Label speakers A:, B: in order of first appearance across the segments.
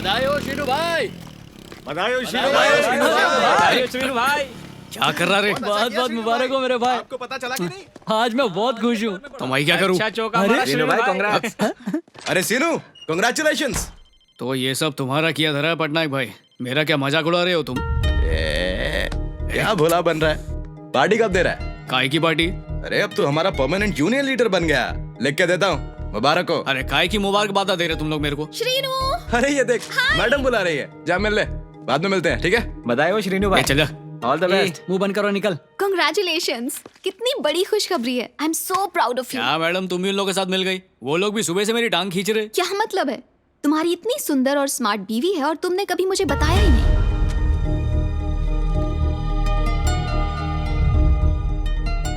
A: बधाई हो शीनू भाई।
B: बधाई हो
A: शीनू भाई। क्या कर रहा रे?
C: बहुत बहुत मुबारक हो मेरे भाई।
B: आपको पता चला कि नहीं?
C: आज मैं बहुत खुश हूँ।
A: तो मैं क्या करूँ?
C: अच्छा चौका मारा
B: सीनू भाई कांग्रेस। अरे सीनू कांग्रेचुलेशंस।
A: तो ये सब तुम्हारा किया धरा है पटनायक भाई। मेरा क्या मजाक उड़ा रहे हो तुम?
B: क्या भोला बन रहा है? पार्टी कब दे रहा है?
A: काय की पार्टी?
B: अरे अब तो हमारा परमानेंट यूनियन लीडर बन गया। लिख के देता हूँ, मुबारक हो।
A: अरे काय की मुबारक बात दे रहे तुम लोग मेरे को?
D: श्रीनू।
B: अरे ये देख मैडम बुला रही है, जा मिल ले, बाद में मिलते हैं, ठीक है?
C: बधाई हो श्रीनू भाई।
A: चल जा।
C: All the best. मुंह बंद करो, निकल।
D: Congratulations! कितनी बड़ी खुशखबरी है। I am so proud of you.
A: क्या मैडम तुम भी उन लोगों के साथ मिल गई? वो लोग भी सुबह से मेरी टांग खींच रहे।
D: क्या मतलब है? तुम्हारी इतनी सुंदर और स्मार्ट बीवी है और तुमने कभी मुझे बताया ही नहीं।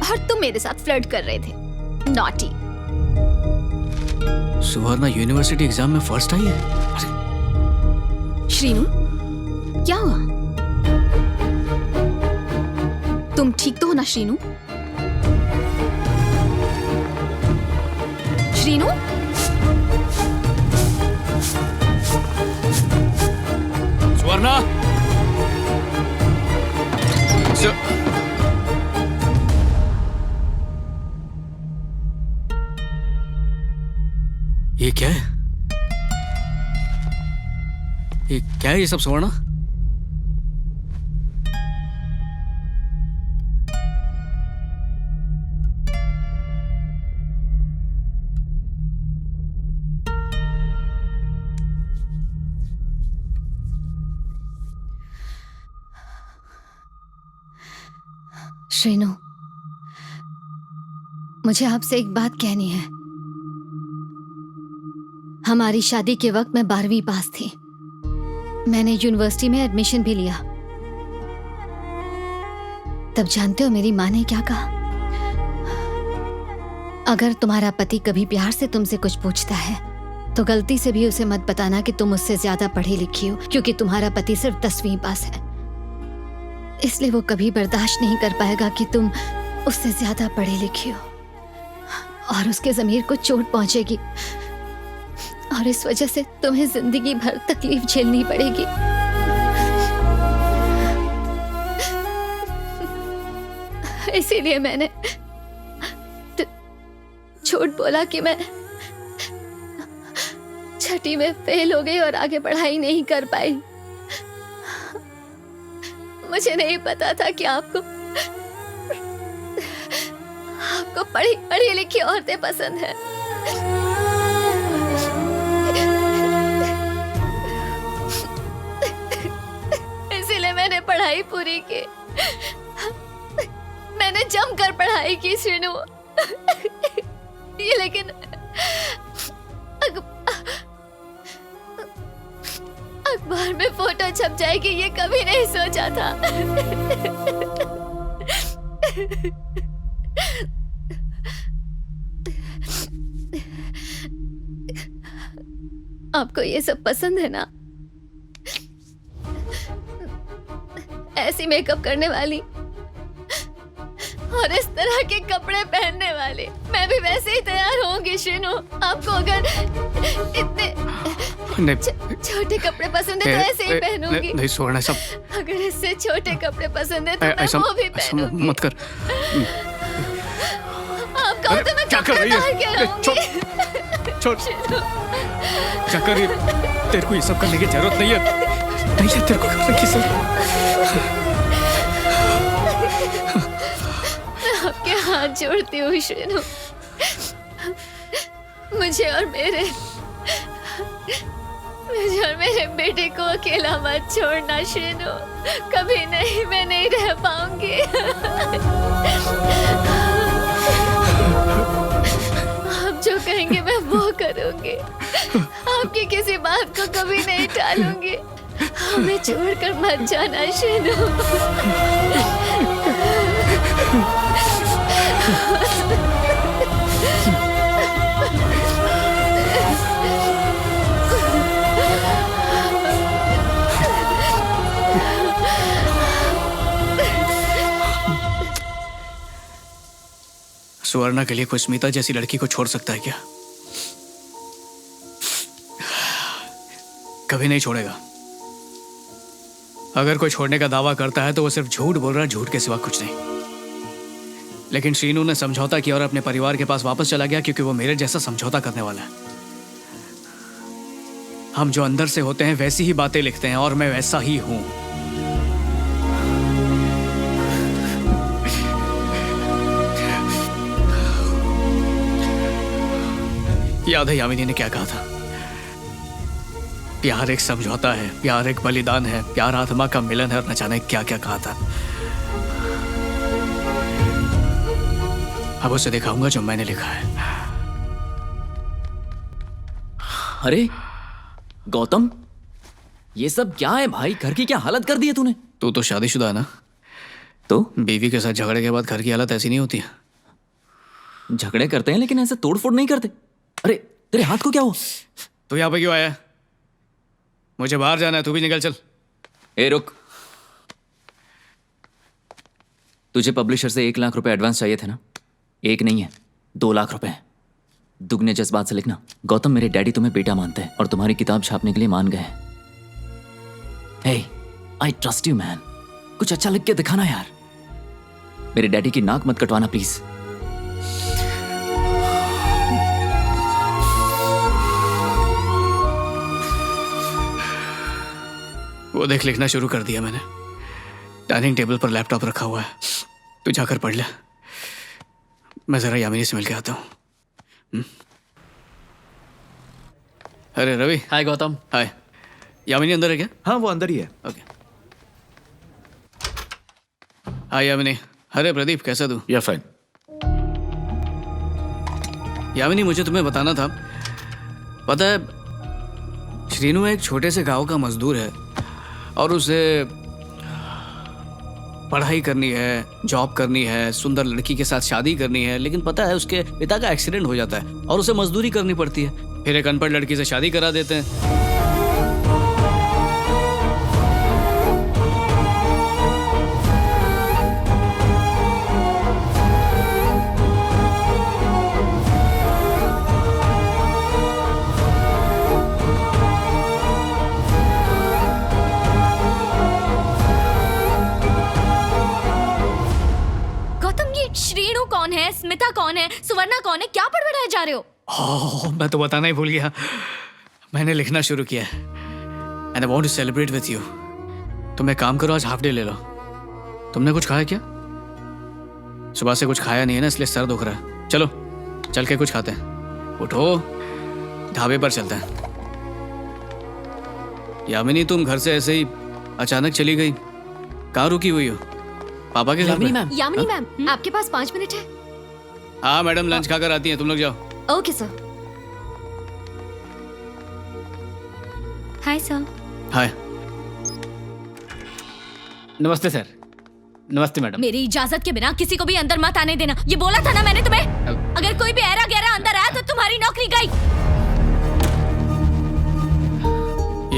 D: और तुम मेरे साथ फ्लर्ट कर रहे थे। नॉटी।
A: सुवर्णा यूनिवर्सिटी एग्जाम में फर्स्ट आई है। अरे
D: श्रीनू, क्या हुआ? तुम ठीक तो हो ना श्रीनू? श्रीनू?
A: सुवर्णा ये क्या है? ये क्या है ये सब सुवर्णा?
D: श्रीनू, मुझे आपसे एक बात कहनी है। हमारी शादी के वक्त मैं 12वीं पास थी। मैंने यूनिवर्सिटी में एडमिशन भी लिया। तब जानते हो मेरी माँ ने क्या कहा? अगर तुम्हारा पति कभी प्यार से तुमसे कुछ पूछता है तो गलती से भी उसे मत बताना कि तुम उससे ज्यादा पढ़ी लिखी हो, क्योंकि तुम्हारा पति सिर्फ 10वीं पास है। इसलिए वो कभी बर्दाश्त नहीं कर पाएगा कि तुम उससे ज्यादा पढ़ी लिखी हो, और उसके ज़मीर को चोट पहुंचेगी और इस वजह से तुम्हें जिंदगी भर तकलीफ झेलनी पड़ेगी। इसीलिए मैंने झूठ बोला कि मैं 6ठी में फेल हो गई और आगे पढ़ाई नहीं कर पाई। मुझे नहीं पता था कि आपको पढ़ी पढ़ी लिखी औरतें पसंद है। इसीलिए मैंने पढ़ाई पूरी की। मैंने जमकर पढ़ाई की श्रीनू। ये लेकिन अखबार में फोटो छप जाएगी ये कभी नहीं सोचा था। आपको ये सब पसंद है ना? ऐसी मेकअप करने वाली और इस तरह के कपड़े पहनने वाली। मैं भी वैसे ही तैयार होंगी श्रीनू। आपको अगर इतने छोटे कपड़े पसंद है तो ऐसे ही पहनूंगी।
A: नहीं सुवर्णा, सब
D: अगर इससे छोटे कपड़े पसंद है तो मैं वो भी पहनूंगी।
A: मत कर।
D: आप कहो तो मैं
A: क्या कर रही है? छोड़। क्या कर रही है? तेरे को ये सब करने की जरूरत नहीं है। नहीं है तेरे को करने की जरूरत।
D: मैं आपके हाथ जोड़ती हूँ श्रीनू। मुझे और मेरे बेटे को अकेला मत छोड़ना श्रीनू। कभी नहीं, मैं नहीं रह पाऊंगी। आप जो कहेंगे मैं वो करूंगी। आपकी किसी बात को कभी नहीं टालूंगी। हमें छोड़कर मत जाना श्रीनू।
A: सुवर्णा के लिए कोई स्मिता जैसी लड़की को छोड़ सकता है क्या? कभी नहीं छोड़ेगा। अगर कोई छोड़ने का दावा करता है तो वो सिर्फ झूठ बोल रहा है, झूठ के सिवा कुछ नहीं। लेकिन श्रीनू ने समझौता किया और अपने परिवार के पास वापस चला गया, क्योंकि वो मेरे जैसा समझौता करने वाला है। हम जो अंदर से होते हैं वैसी ही बातें लिखते हैं, और मैं वैसा ही हूं। याद है यामिनी ने क्या कहा था? प्यार एक समझौता है, प्यार एक बलिदान है, प्यार आत्मा का मिलन है, और न जाने क्या क्या कहा था। अब उसे दिखाऊंगा जो मैंने लिखा है।
E: अरे गौतम, ये सब क्या है भाई? घर की क्या हालत कर दी है तूने?
A: तू तो शादीशुदा है ना?
E: तो
A: बीवी के साथ झगड़े के बाद घर की हालत ऐसी नहीं होती है।
E: झगड़े करते हैं लेकिन ऐसे तोड़फोड़ नहीं करते। अरे तेरे हाथ को क्या हुआ?
A: तू यहाँ पे क्यों आया? मुझे बाहर जाना है, तू भी निकल चल।
E: ए रुक, तुझे पब्लिशर से 1 लाख रुपए एडवांस चाहिए थे ना? 1 नहीं है, 2 लाख रुपए हैं। दुगने जज्बात से लिखना। गौतम, मेरे डैडी तुम्हें बेटा मानते हैं और तुम्हारी किताब छापने के लिए मान गए हैं। हे, आई ट्रस्ट यू मैन। कुछ अच्छा लिख के दिखाना यार। मेरे डैडी की नाक मत कटवाना प्लीज।
A: वो देख, लिखना शुरू कर दिया मैंने। डाइनिंग टेबल पर लैपटॉप रखा हुआ है, तू जाकर पढ़ ले। मैं जरा यामिनी से मिल के आता हूँ। अरे रवि।
C: हाय गौतम।
A: हाय। यामिनी अंदर है क्या?
F: हाँ, वो अंदर ही है।
A: ओके। हाय यामिनी। अरे प्रदीप, कैसा तू?
F: या फाइन।
A: यामिनी, मुझे तुम्हें बताना था, पता है श्रीनू एक छोटे से गांव का मजदूर है और उसे पढ़ाई करनी है, जॉब करनी है, सुंदर लड़की के साथ शादी करनी है, लेकिन पता है उसके पिता का एक्सीडेंट हो जाता है और उसे मजदूरी करनी पड़ती है। फिर एक अनपढ़ लड़की से शादी करा देते हैं।
G: श्रीनू कौन है, स्मिता कौन है, सुवर्णा कौन है, क्या पढ़ जा रहे हो?
A: ओह, मैं तो बताना ही भूल गया। मैंने लिखना शुरू किया है and I want to celebrate with you. तुम एक काम करो, आज हाफ डे ले लो। तुमने कुछ खाया क्या? सुबह से कुछ खाया नहीं है ना, इसलिए सर दुख रहा है। चलो चल के कुछ खाते हैं। उठो, ढाबे पर चलते हैं। यामिनी, तुम घर से ऐसे ही अचानक चली गई, कहाँ रुकी हुई हो? पापा के घर पे?
G: यामिनी मैम, आपके पास 5 मिनट है?
A: हाँ मैडम, लंच खाकर आती हैं, तुम लोग जाओ।
G: Okay sir. Hi sir.
A: Hi.
C: नमस्ते सर। नमस्ते मैडम।
G: मेरी इजाजत के बिना किसी को भी अंदर मत आने देना, ये बोला था ना मैंने तुम्हें। अगर कोई भी ऐरा गैरा अंदर आया तो तुम्हारी नौकरी गई।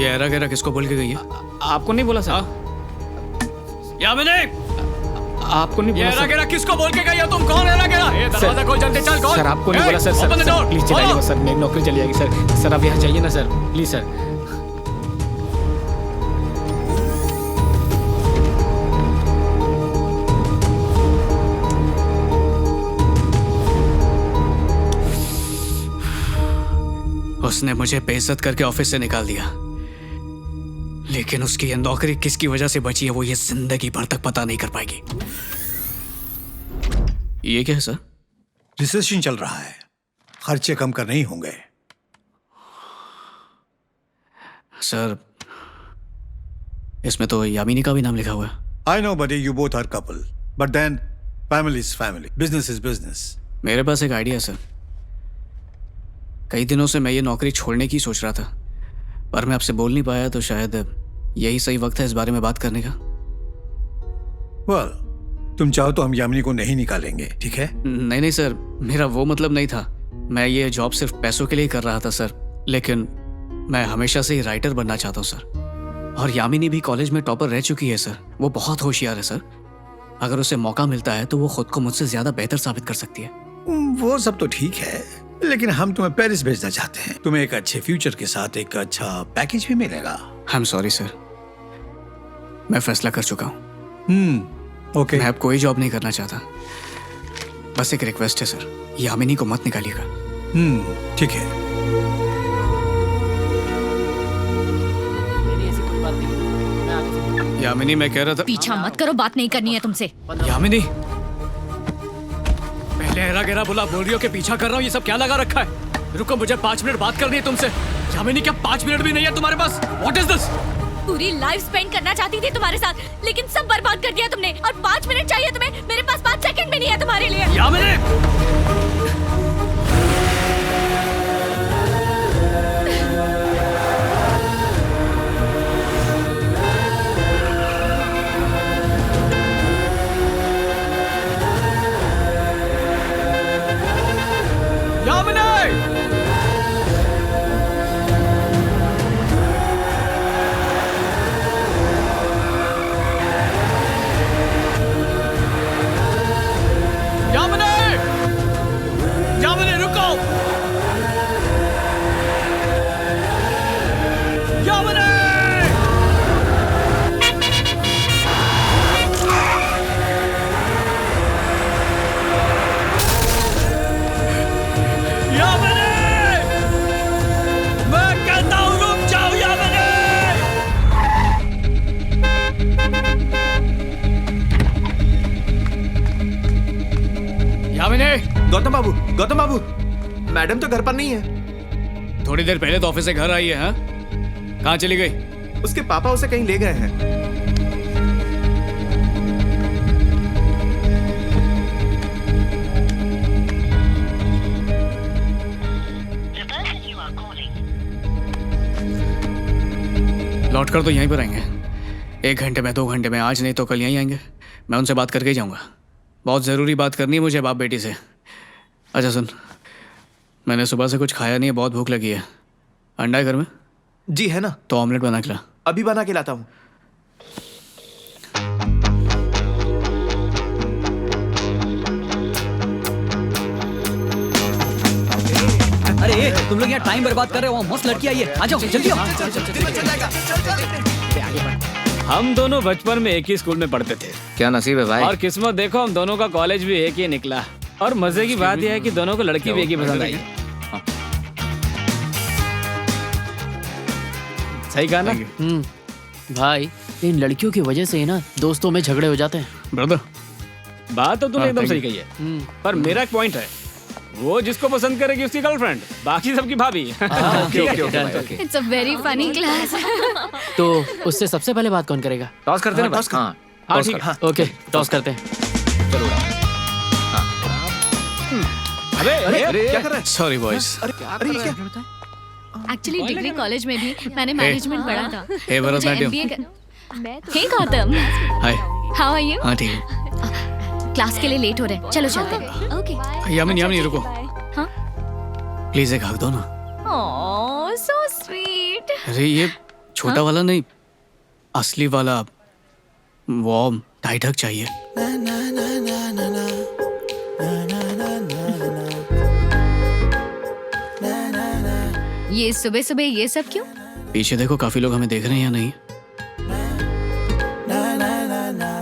A: ये ऐरा गैरा किसको बोल के गई है?
C: आपको नहीं बोला सर।
A: यामिनी,
C: आपको नहीं बोला
A: ऐरा
C: सर।
A: गैरा किसको बोल के गई हो? तुम कौन ऐरा गैरा? ये दरवाजा खोल, जल्दी चल खोल।
C: सर आपको नहीं बोला सर। सर प्लीज चलाइए सर, मेरी नौकरी चली जाएगी सर। सर आप यहाँ चाहिए ना सर, प्लीज सर।
A: उसने मुझे बेइज्जत करके ऑफिस से निकाल दिया, लेकिन उसकी ये नौकरी किसकी वजह से बची है वो ये जिंदगी भर तक पता नहीं कर पाएगी। ये क्या है सर?
F: रिसेशन चल रहा है, खर्चे कम करने ही होंगे।
A: सर इसमें तो यामिनी का भी नाम लिखा हुआ है।
F: I know buddy, you both are couple, but then family is family, business is business.
A: मेरे पास एक आइडिया है सर। कई दिनों से मैं ये नौकरी छोड़ने की सोच रहा था, पर मैं आपसे बोल नहीं पाया, तो शायद यही सही वक्त है इस बारे में बात करने का।
F: वेल, तुम चाहो तो हम यामिनी को नहीं निकालेंगे, ठीक है?
A: नहीं नहीं सर, मेरा वो मतलब नहीं था। मैं ये जॉब सिर्फ पैसों के लिए कर रहा था सर, लेकिन मैं हमेशा से ही राइटर बनना चाहता हूँ सर। और यामिनी भी कॉलेज में टॉपर रह चुकी है सर, वो बहुत होशियार है सर। अगर उसे मौका मिलता है तो वो खुद को मुझसे ज्यादा बेहतर साबित कर सकती है।
F: वो सब तो ठीक है, लेकिन हम तुम्हें पेरिस भेजना चाहते हैं। तुम्हें एक अच्छे फ्यूचर के साथ एक अच्छा पैकेज भी मिलेगा।
A: आई एम सॉरी सर, मैं फैसला कर चुका हूँ।
F: ओके।
A: मैं अब कोई जॉब नहीं करना चाहता। बस एक रिक्वेस्ट है सर, यामिनी को मत निकालिएगा।
F: ठीक है।
A: यामिनी, मैं कह रहा था।
G: पीछा मत करो, बात नहीं करनी है तुमसे।
A: यामिनी, पहले हेरा गेरा बोला, बोल रही हो कि पीछा कर रहा हूँ। ये सब क्या लगा रखा है? रुको, मुझे 5 मिनट बात करनी है तुमसे। यामिनी, क्या 5 मिनट भी नहीं है तुम्हारे पास? What is this?
G: पूरी लाइफ स्पेंड करना चाहती थी तुम्हारे साथ, लेकिन सब बर्बाद कर दिया तुमने। और 5 मिनट चाहिए तुम्हें? मेरे पास 5 सेकंड भी नहीं है तुम्हारे लिए।
A: यामिनी! यामिनी, रुको! यामिनी! यामिनी! मैं कहता हूँ रुक जाओ, यामिनी! यामिनी!
H: गौतम बाबू, मैडम तो घर पर नहीं है।
A: थोड़ी देर पहले तो ऑफिस से घर आई है। हाँ, कहाँ चली गई?
H: उसके पापा उसे कहीं ले गए हैं।
A: लौट कर तो यहीं पर आएंगे। 1 घंटे में, 2 घंटे में, आज नहीं तो कल यहीं आएंगे। मैं उनसे बात करके ही जाऊंगा। बहुत ज़रूरी बात करनी है मुझे बाप बेटी से। अच्छा सुन, मैंने सुबह से कुछ खाया नहीं है, बहुत भूख लगी है। अंडा है घर में?
H: जी है ना,
A: तो ऑमलेट बना के ला।
H: अभी बना के लाता हूँ।
E: अरे तुम लोग यहाँ टाइम बर्बाद कर रहे हो। मस्त लड़की आई है, आ जाओ जल्दी आओ।
C: हम दोनों बचपन में एक ही स्कूल में पढ़ते थे।
E: क्या नसीब है भाई।
C: और किस्मत देखो, हम दोनों का कॉलेज भी एक ही निकला। और मजे की बात यह है कि दोनों को लड़की भी एक ही पसंद आई। सही कहा ना?
I: भाई, इन लड़कियों की वजह से ही ना दोस्तों में झगड़े हो जाते हैं।
A: ब्रदर,
C: बात तो तुमने एकदम सही कही है, पर मेरा एक पॉइंट है। वो जिसको पसंद करेगी उसकी गर्लफ्रेंड, बाकी सबकी भाभी।
G: It's a very funny class.
I: तो उससे सबसे पहले बात कौन करेगा?
E: टॉस करते हैं ना? हाँ
C: हाँ ठीक है।
I: ओके, टॉस करते हैं।
C: अरे
H: क्या कर रहा है?
A: Sorry boys.
H: अरे ये क्या?
G: एक्चुअली डिग्री कॉलेज में भी मैंने मैनेजमेंट पढ़ा था।
A: Hey Bharatanatyam.
G: Hey Gautam,
A: hi.
G: How are you?
A: हाँ ठीक है।
G: क्लास के लिए लेट हो रहे हैं, चलो चलते हैं। ओके।
A: यामिनी रुको।
G: हाँ?
A: प्लीज एक हक दो ना।
G: ओह सो स्वीट।
A: अरे ये छोटा वाला नहीं, असली वाला वार्म टाइट हक चाहिए।
G: ये सुबह सुबह ये सब क्यों?
A: पीछे देखो, काफी लोग हमें देख रहे हैं या नहीं?